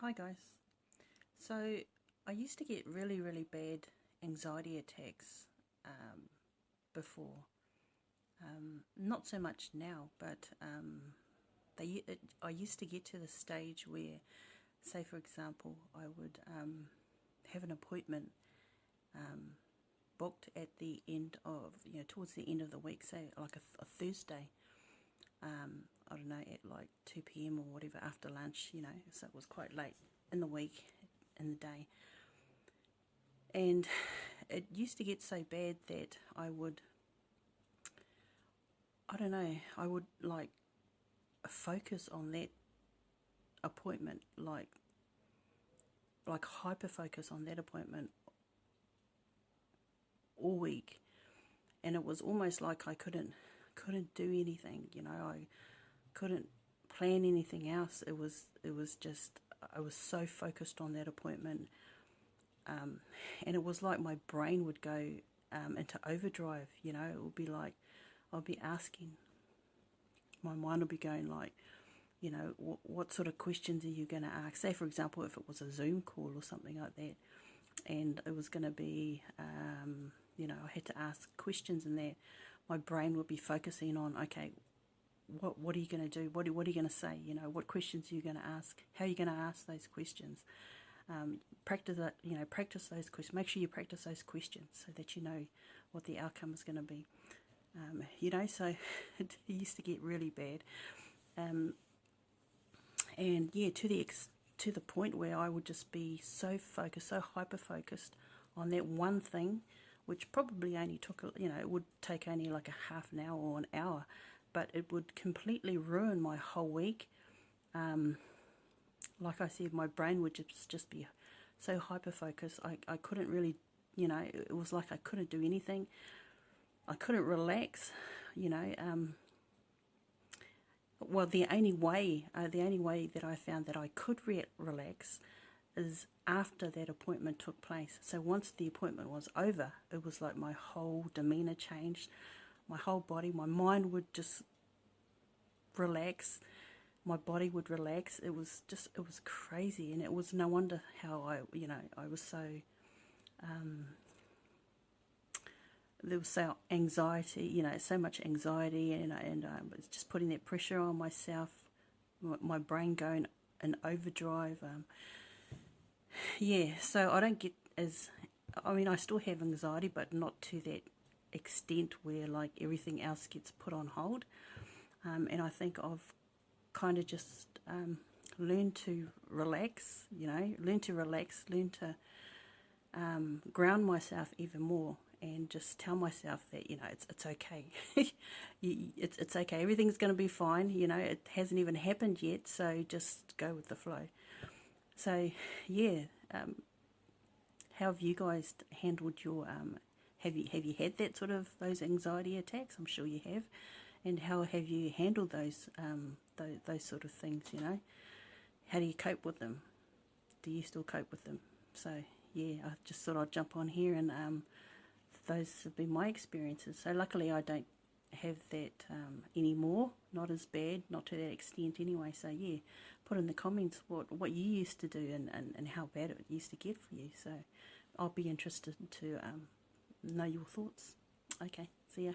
Hi guys. So I used to get really bad anxiety attacks before. Not so much now, but I used to get to the stage where, say for example, I would have an appointment booked at the end of, towards the end of the week, say like a Thursday. I don't know, at like 2 p.m. or whatever after lunch, so it was quite late in the week, in the day. And it used to get so bad that I would like focus on that appointment, like hyper focus on that appointment all week. And it was almost like I couldn't do anything, I couldn't plan anything else. It was just, I was so focused on that appointment, and it was like my brain would go into overdrive. It would be like I'll be asking, my mind would be going like, what sort of questions are you going to ask? Say for example, if it was a Zoom call or something like that, and it was going to be I had to ask questions in there, my brain would be focusing on, okay, what are you going to do? What are you going to say? What questions are you going to ask? How are you going to ask those questions? Practice that. Practice those questions. Make sure you practice those questions so that you know what the outcome is going to be. So it used to get really bad, and yeah, to the point where I would just be so focused, so hyper focused on that one thing, which probably only took it would take only like a half an hour or an hour, but it would completely ruin my whole week. Like I said, my brain would just be so hyper-focused. I couldn't really, it was like I couldn't do anything. I couldn't relax, Well, the only way that I found that I could relax is after that appointment took place. So once the appointment was over, it was like my whole demeanor changed, my whole body, my mind would just relax, my body would relax. It was crazy, and it was no wonder how I was so there was so anxiety, so much anxiety, and I was just putting that pressure on myself, my brain going in overdrive. Yeah, so I don't get I still have anxiety, but not to that extent where like everything else gets put on hold. And I think I've kind of just learned to relax, learn to ground myself even more, and just tell myself that, it's okay. It's okay. Everything's going to be fine. It hasn't even happened yet, so just go with the flow. So, yeah, how have you guys handled your, have you had that sort of, those anxiety attacks? I'm sure you have. And how have you handled those sort of things, How do you cope with them? Do you still cope with them? So, yeah, I just thought I'd jump on here, and those have been my experiences. So luckily I don't have that anymore, not as bad, not to that extent anyway. So yeah, put in the comments what you used to do, and how bad it used to get for you. So I'll be interested to know your thoughts. Okay, see ya.